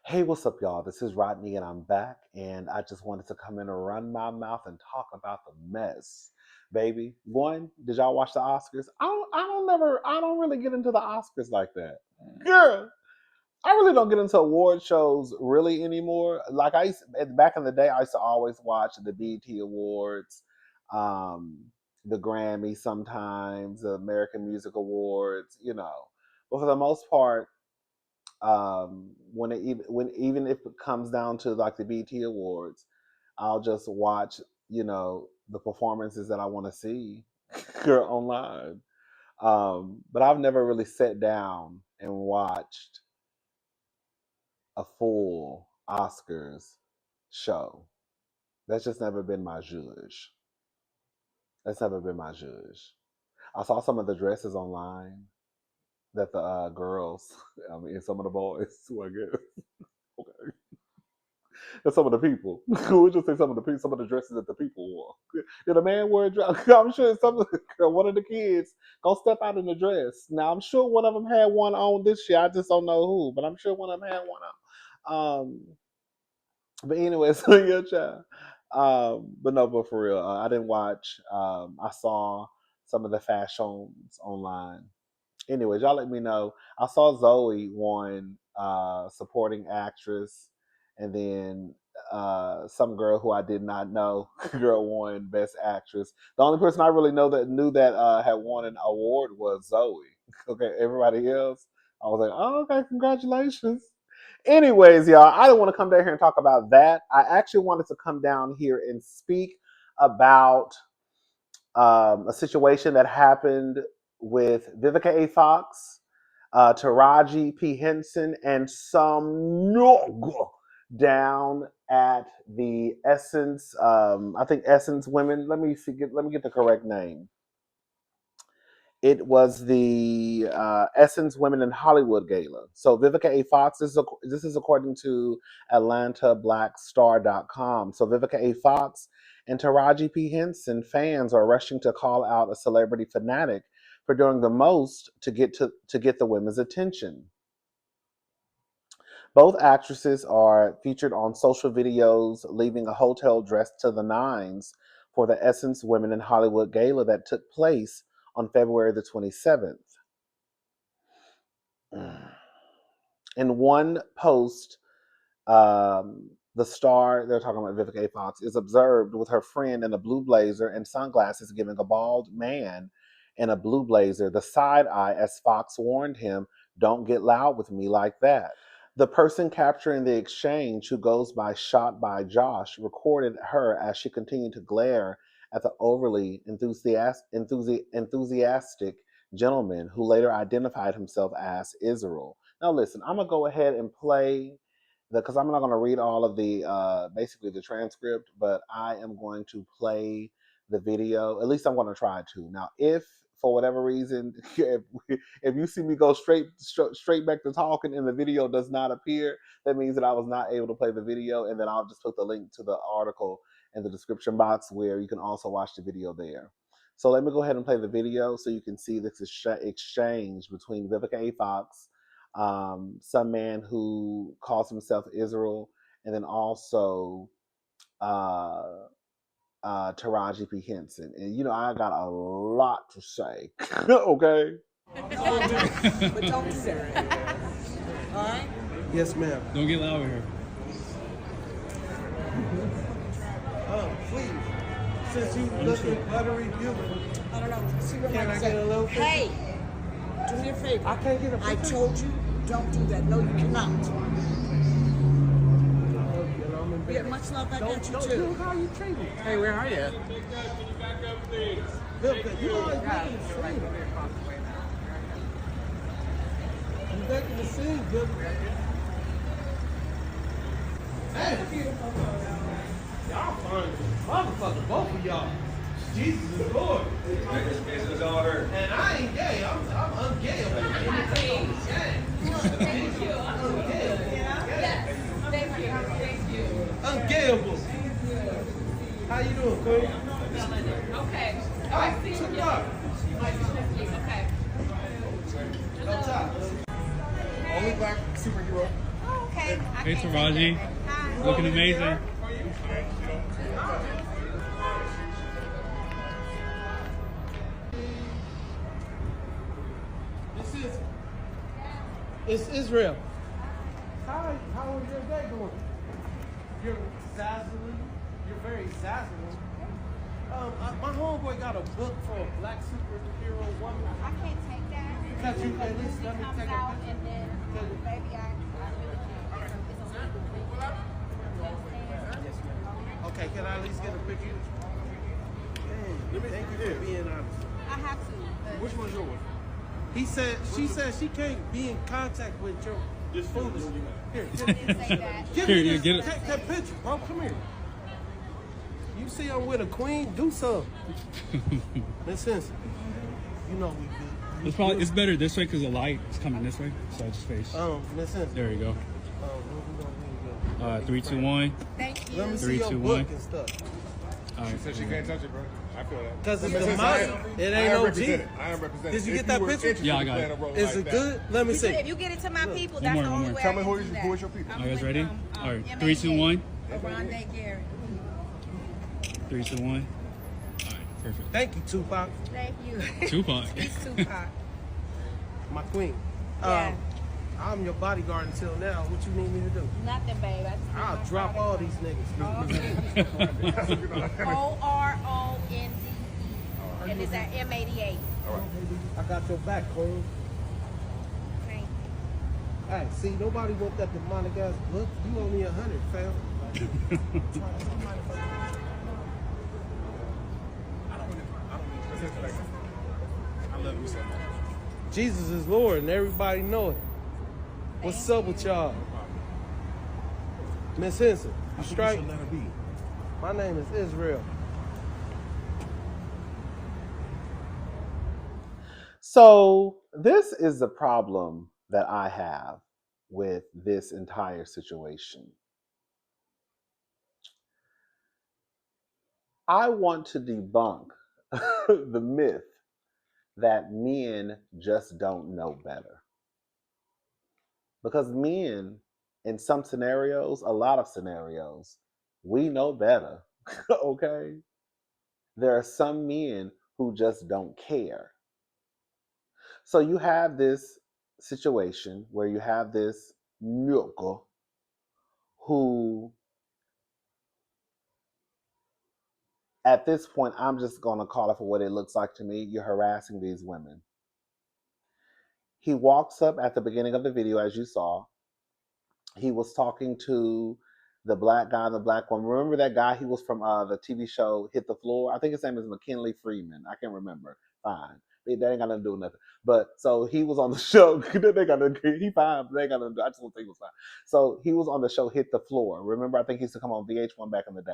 Hey, what's up, y'all? This is Rodney, and I'm back. And I just wanted to come in and run my mouth and talk about the mess, baby. One, did y'all watch the Oscars? I don't really get into the Oscars like that, girl. I really don't get into award shows really anymore. Like back in the day, I used to always watch the BET Awards, um, the Grammy, sometimes the American Music Awards, you know. But for the most part, when even if it comes down to like the BT Awards, I'll just watch, you know, the performances that I want to see online. But I've never really sat down and watched a full Oscars show. That's just never been my zhuzh. That's never been my zhuzh. I saw some of the dresses online that the girls, I mean, some of the boys, who I guess, okay, and some of the people. We'll just say some of the dresses that the people wore. Did a man wear a dress? I'm sure one of the kids go step out in a dress. Now I'm sure one of them had one on this year. I just don't know who, but I'm sure one of them had one on. But anyway, so yeah, child. But no, but for real, I didn't watch. I saw some of the fashions online. Anyways, y'all let me know. I saw Zoe won supporting actress, and then some girl who I did not know, girl won best actress. The only person I really knew that had won an award was Zoe. Okay, everybody else, I was like, oh, okay, congratulations. Anyways, y'all, I didn't want to come down here and talk about that. I actually wanted to come down here and speak about a situation that happened with Vivica A. Fox, Taraji P. Henson, and some down at the Essence. I think Essence Women. Let me get the correct name. It was the Essence Women in Hollywood Gala. So Vivica A. Fox, this is according to AtlantaBlackStar.com. So Vivica A. Fox and Taraji P. Henson fans are rushing to call out a celebrity fanatic for doing the most to get the women's attention. Both actresses are featured on social videos leaving a hotel dressed to the nines for the Essence Women in Hollywood Gala that took place on February the 27th. In one post, the star, they're talking about Vivica A. Fox, is observed with her friend in a blue blazer and sunglasses giving a bald man in a blue blazer the side eye as Fox warned him, "Don't get loud with me like that." The person capturing the exchange, who goes by Shot by Josh, recorded her as she continued to glare at the overly enthusiastic gentleman who later identified himself as Israel. Now, listen, I'm going to go ahead and play because I'm not going to read all of the basically the transcript, but I am going to play the video. At least I'm going to try to. Now, if for whatever reason, if you see me go straight back to talking and the video does not appear, that means that I was not able to play the video, and then I'll just put the link to the article in the description box where you can also watch the video there. So let me go ahead and play the video so you can see this exchange between Vivica A. Fox, some man who calls himself Israel, and then also Taraji P. Henson. And you know, I got a lot to say. Okay? But don't do that. All right? Yes, ma'am. Don't get loud over here. Please. Since you looking buttery beautiful. I don't know. See what Can I I say. get a little picture? Hey, do me a favor. I can't get a I picture. told you, don't do that. No, you cannot. Yeah, much love back at you too. How you treat me? Hey, where are you? Vivica, you always making the scene. You making the scene, Vivica. Hey. Y'all fine. Motherfucker, both of y'all. Jesus is Lord. It's all her. And I ain't gay. I'm ungayable. Thank you. Ungayable. Yes. Thank you. Thank you. Ungayable. How you doing, Queen? Okay. Oh, check it out. Okay. Up top. Only black superhero. Oh, okay. I Hey, Taraji. Looking amazing. It's Israel. Hi, how was your day going? You're zazzling. You're very zazzling. My homeboy got a book for a black superhero woman. I can't take that. Because you at least let me comes take a out picture. and then maybe I really can't. It's a legal thing. Okay, can I at least get a picture? Hey, thank you for being honest. I have to. Which one's yours? She said she can't be in contact with your foolishness. Here, Didn't say that. give Here, me you this. get it. Take that picture, bro. Come here. You see I'm with a queen? Do something. Miss Henson, you know we good. It's probably better this way because the light is coming this way. So I just face. Miss Henson. There you go. We gonna 3, 2, 1. Thank you. let me see 3, your 2, book 1. and stuff. All right. Said she can't touch it, bro. I feel that. Because it's But the since money. It ain't no G. I am represented. Did you If get that were picture? interested Yeah, I in got playing it. a role Is like it that, good? Let me see. If you get it to my people, One that's more, the one only more. way Tell I me can who do is that. your people. I'm Are you guys with, ready? All right. MAG. 3, 2, 1. Rondé Garrett. 3, 2, 1. All right. Perfect. Thank you, Tupac. Thank you. Tupac. He's Tupac. My queen. Yeah. I'm your bodyguard until now. What you need me to do? Nothing, babe. I just I'll drop all these niggas. ORONDE. And it's at M88. I got your back, queen. Thank you. Hey, see, nobody want that demonic ass book. You owe me 100, fam. I love you so much. Jesus is Lord, and everybody know it. What's up with y'all? Miss Henson, you straight? Let her be. My name is Israel. So this is the problem that I have with this entire situation. I want to debunk the myth that men just don't know better. Because men, in some scenarios, a lot of scenarios, we know better. Okay? There are some men who just don't care. So you have this situation where you have this nigga who, at this point, I'm just going to call it for what it looks like to me. You're harassing these women. He walks up at the beginning of the video, as you saw. He was talking to the black guy and the black woman. Remember that guy? He was from the TV show Hit the Floor. I think his name is McKinley Freeman. I can't remember. Fine. That ain't got nothing to do with nothing. But so he was on the show. They got nothing. He fine. But they ain't got nothing to do. I just want to think he was fine. So he was on the show Hit the Floor. Remember, I think he used to come on VH1 back in the day.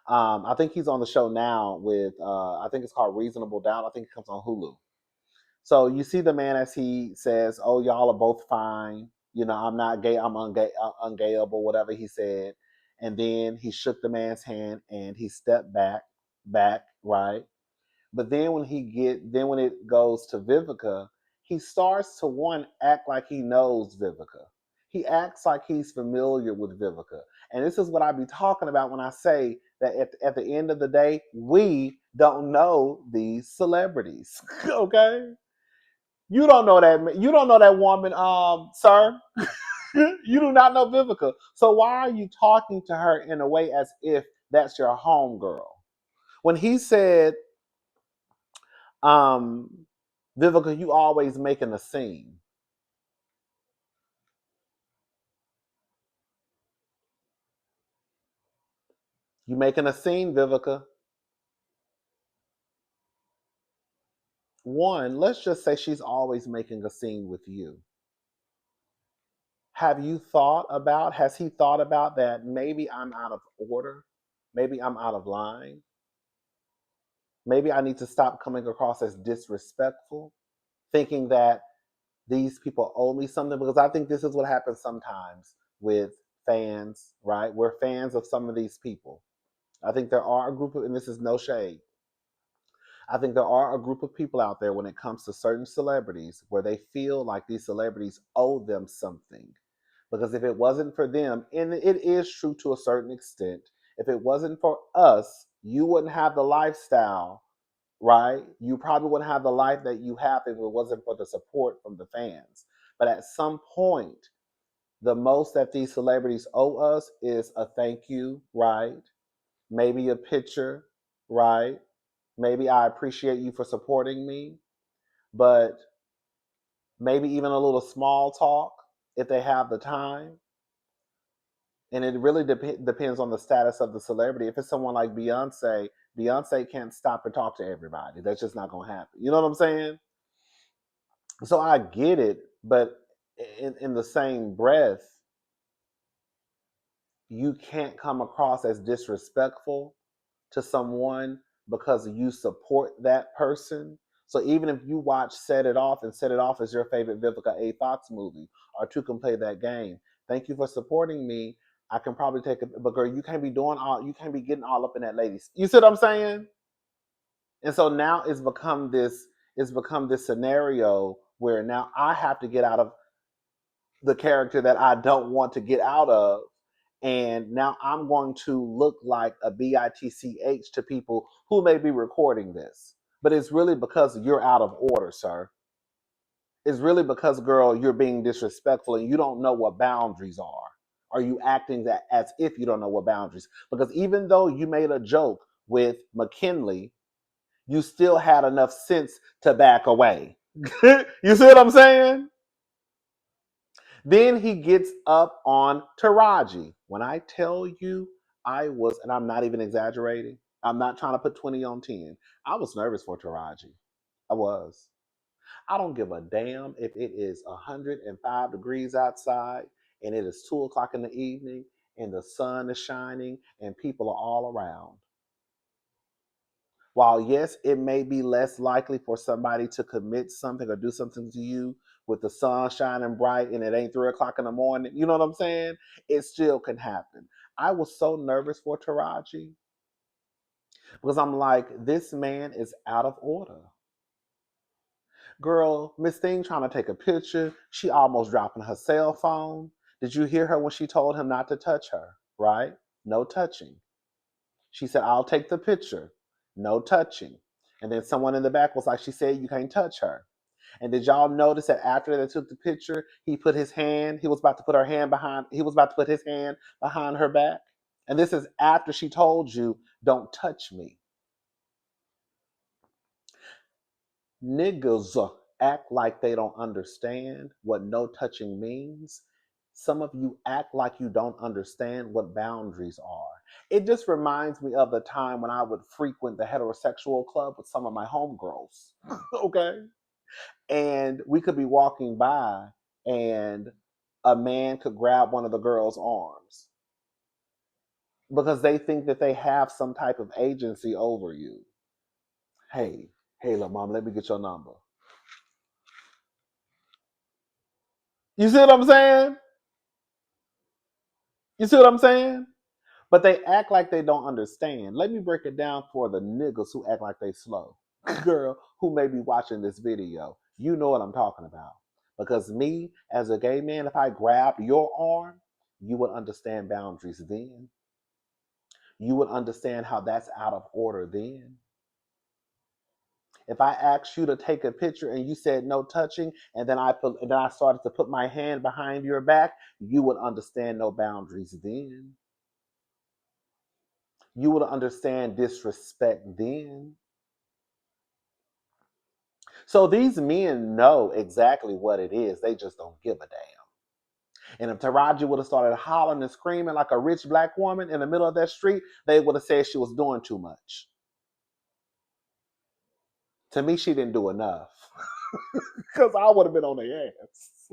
I think he's on the show now with, I think it's called Reasonable Doubt. I think it comes on Hulu. So you see the man as he says, "Oh, y'all are both fine. You know, I'm not gay. I'm ungayable," whatever he said. And then he shook the man's hand and he stepped back, right? But then when when it goes to Vivica, he starts to act like he knows Vivica. He acts like he's familiar with Vivica. And this is what I be talking about when I say that at the end of the day, we don't know these celebrities. Okay? You don't know that. You don't know that woman, sir. You do not know Vivica. So why are you talking to her in a way as if that's your homegirl? When he said, Vivica, you always making a scene. You making a scene, Vivica. One, let's just say she's always making a scene with you. Has he thought about that maybe I'm out of order? Maybe I'm out of line? Maybe I need to stop coming across as disrespectful, thinking that these people owe me something, because I think this is what happens sometimes with fans, right? We're fans of some of these people. I think there are a group of, and this is no shade, I think there are a group of people out there when it comes to certain celebrities where they feel like these celebrities owe them something. Because if it wasn't for them, and it is true to a certain extent, if it wasn't for us, you wouldn't have the lifestyle, right? You probably wouldn't have the life that you have if it wasn't for the support from the fans. But at some point, the most that these celebrities owe us is a thank you, right? Maybe a picture, right? Maybe I appreciate you for supporting me, but maybe even a little small talk if they have the time. And it really depends on the status of the celebrity. If it's someone like Beyonce, Beyonce can't stop and talk to everybody. That's just not going to happen. You know what I'm saying? So I get it, but in the same breath, you can't come across as disrespectful to someone because you support that person. So even if you watch Set It Off and Set It Off is your favorite Vivica A. Fox movie, or Two Can Play That Game, thank you for supporting me. I can probably take it, but girl, you can't be you can't be getting all up in that ladies. You see what I'm saying? And so now it's become this scenario where now I have to get out of the character that I don't want to get out of. And now I'm going to look like a bitch to people who may be recording this. But it's really because you're out of order, sir. It's really because, girl, you're being disrespectful and you don't know what boundaries are. Are you acting that as if you don't know what boundaries? Because even though you made a joke with McKinley, you still had enough sense to back away. You see what I'm saying? Then he gets up on Taraji. When I tell you I was, and I'm not even exaggerating, I'm not trying to put 20 on 10. I was nervous for Taraji. I was. I don't give a damn if it is 105 degrees outside and it is 2 o'clock in the evening and the sun is shining and people are all around. While, yes, it may be less likely for somebody to commit something or do something to you with the sun shining bright and it ain't 3 o'clock in the morning, you know what I'm saying? It still can happen. I was so nervous for Taraji because I'm like, this man is out of order. Girl, Miss Thing trying to take a picture. She almost dropping her cell phone. Did you hear her when she told him not to touch her, right? No touching. She said, I'll take the picture. No touching. And then someone in the back was like, she said, you can't touch her. And did y'all notice that after they took the picture, he put his hand, he was about to put her hand behind, he was about to put his hand behind her back? And this is after she told you, don't touch me. Niggas act like they don't understand what no touching means. Some of you act like you don't understand what boundaries are. It just reminds me of the time when I would frequent the heterosexual club with some of my homegirls. Okay? And we could be walking by and a man could grab one of the girls' arms because they think that they have some type of agency over you. Hey, look, mom, let me get your number. You see what I'm saying? You see what I'm saying? But they act like they don't understand. Let me break it down for the niggas who act like they slow. Girl, who may be watching this video. You know what I'm talking about. Because me, as a gay man, if I grabbed your arm, you would understand boundaries then. You would understand how that's out of order then. If I asked you to take a picture and you said no touching, and then I started to put my hand behind your back, you would understand no boundaries then. You would understand disrespect then. So these men know exactly what it is. They just don't give a damn. And if Taraji would have started hollering and screaming like a rich black woman in the middle of that street, they would have said she was doing too much. To me, she didn't do enough. Because I would have been on their ass.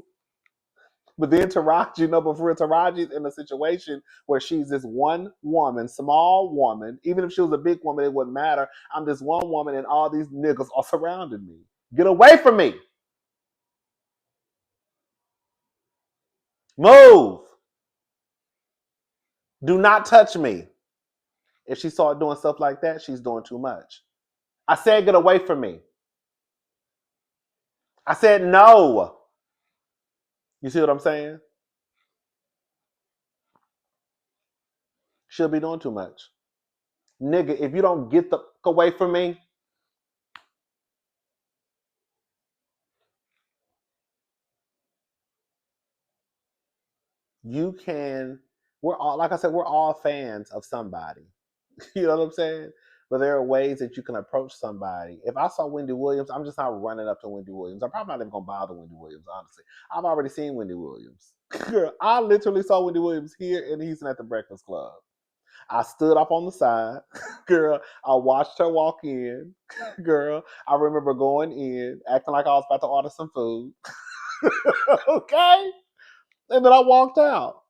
But then Taraji, before Taraji's in a situation where she's this one woman, small woman. Even if she was a big woman, it wouldn't matter. I'm this one woman and all these niggas are surrounding me. Get away from me. Move. Do not touch me. If she started doing stuff like that, she's doing too much. I said, get away from me. I said, no. You see what I'm saying? She'll be doing too much. Nigga, if you don't get the fuck away from me, you can. We're all, like I said, we're all fans of somebody. You know what I'm saying? But there are ways that you can approach somebody. If I saw Wendy Williams, I'm just not running up to Wendy Williams. I'm probably not even gonna bother Wendy Williams, honestly. I've already seen Wendy Williams. Girl, I literally saw Wendy Williams here in Houston at the Breakfast Club. I stood up on the side. Girl, I watched her walk in. Girl, I remember going in, acting like I was about to order some food. Okay? And then I walked out.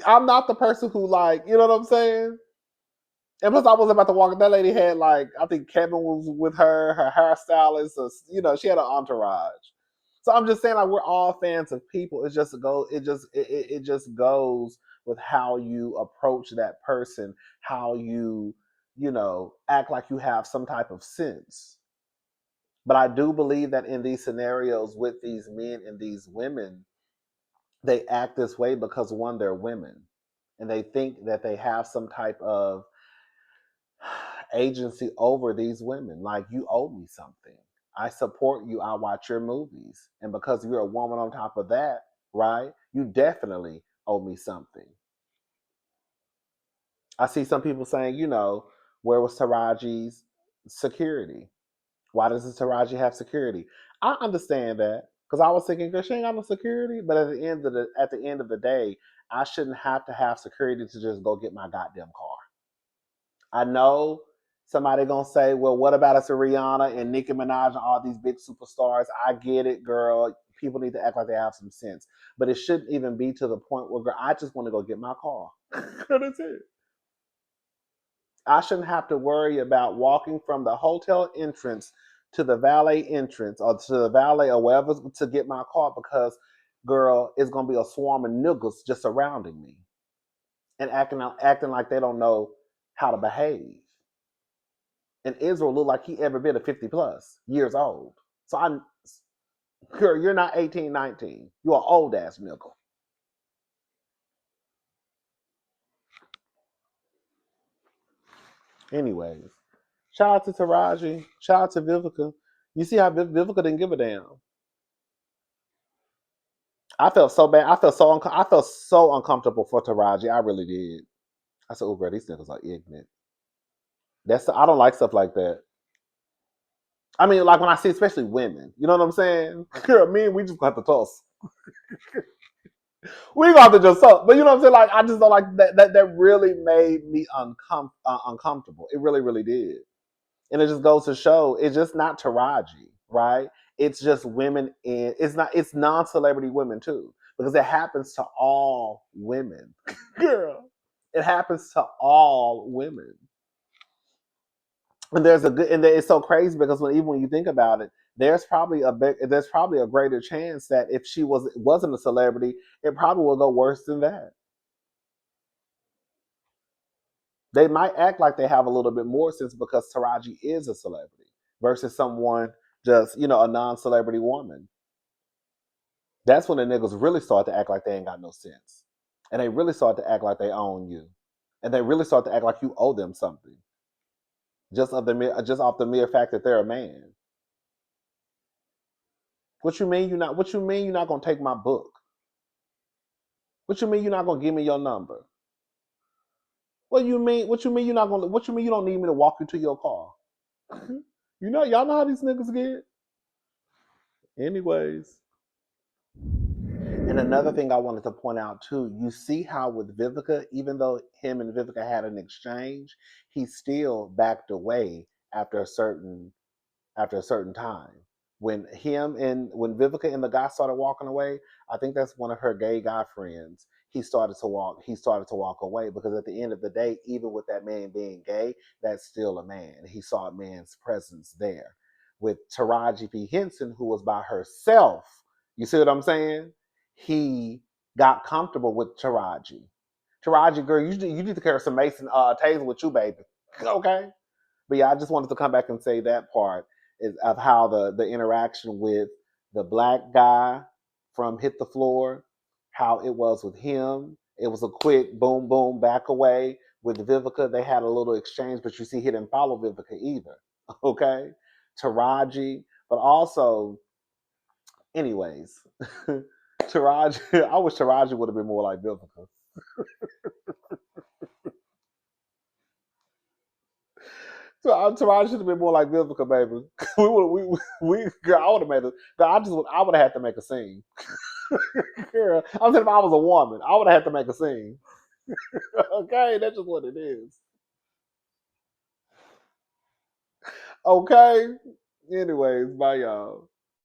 I'm not the person who, like, you know what I'm saying? And plus, I was about to walk. That lady had, like, I think Kevin was with her, her hairstylist. She had an entourage. So I'm just saying, like, we're all fans of people. It just goes with how you approach that person, how you, act like you have some type of sense. But I do believe that in these scenarios with these men and these women, they act this way because, one, they're women, and they think that they have some type of agency over these women. Like, you owe me something. I support you. I watch your movies. And because you're a woman on top of that, right, you definitely owe me something. I see some people saying, where was Taraji's security? Why doesn't Taraji have security? I understand that because I was thinking, girl, she ain't got no security. But at the end of the day, I shouldn't have to have security to just go get my goddamn car. I know somebody gonna say, well, what about us, Rihanna and Nicki Minaj and all these big superstars? I get it, girl. People need to act like they have some sense. But it shouldn't even be to the point where, girl, I just want to go get my car. That's it. I shouldn't have to worry about walking from the hotel entrance to the valet entrance or to the valet or wherever to get my car because, girl, it's gonna be a swarm of niggas just surrounding me and acting like they don't know how to behave. And Israel looked like he ever been a 50 plus years old. So girl, you're not 18, 19. You're an old ass nigga. Anyways, shout out to Taraji. Shout out to Vivica. You see how Vivica didn't give a damn. I felt so bad. I felt so uncomfortable for Taraji. I really did. I said, "Oh, girl, these niggas are ignorant." I don't like stuff like that. I mean, like when I see, especially women. You know what I'm saying? Girl, me and we just got to toss. We got to just talk. But you know what I'm saying? Like, I just don't like that. That really made me uncomfortable. It really, really did. And it just goes to show it's just not Taraji, right? It's just women in it's non-celebrity women too. Because it happens to all women. Girl. It happens to all women. And it's so crazy because even when you think about it, there's probably a greater chance that if she wasn't a celebrity, it probably will go worse than that. They might act like they have a little bit more sense because Taraji is a celebrity versus someone just, a non-celebrity woman. That's when the niggas really start to act like they ain't got no sense. And they really start to act like they own you. And they really start to act like you owe them something. Just off the mere fact that they're a man. What you mean you're not gonna take my book? What you mean you're not gonna give me your number? What you mean you're not gonna what you mean you don't need me to walk you to your car? Y'all know how these niggas get? Anyways. And another thing I wanted to point out too, you see how with Vivica, even though him and Vivica had an exchange, he still backed away after a certain time. When Vivica and the guy started walking away, I think that's one of her gay guy friends. He started to walk away because at the end of the day, even with that man being gay, that's still a man. He saw a man's presence there. With Taraji P. Henson, who was by herself, you see what I'm saying? He got comfortable with Taraji. Taraji, girl, you need to carry some Mason Taser with you, baby. Okay? But yeah, I just wanted to come back and say that part is of how the interaction with the black guy from Hit the Floor, how it was with him. It was a quick boom, boom, back away. with Vivica, they had a little exchange, but you see, he didn't follow Vivica either. Okay, Taraji, but also, anyways, Taraji. I wish Taraji would have been more like Vivica. So Taraji should have been more like Vivica, baby. Girl, I would have made it. I would have had to make a scene. Girl, I'm saying if I was a woman, I would have had to make a scene. Okay, that's just what it is. Okay. Anyways, bye y'all.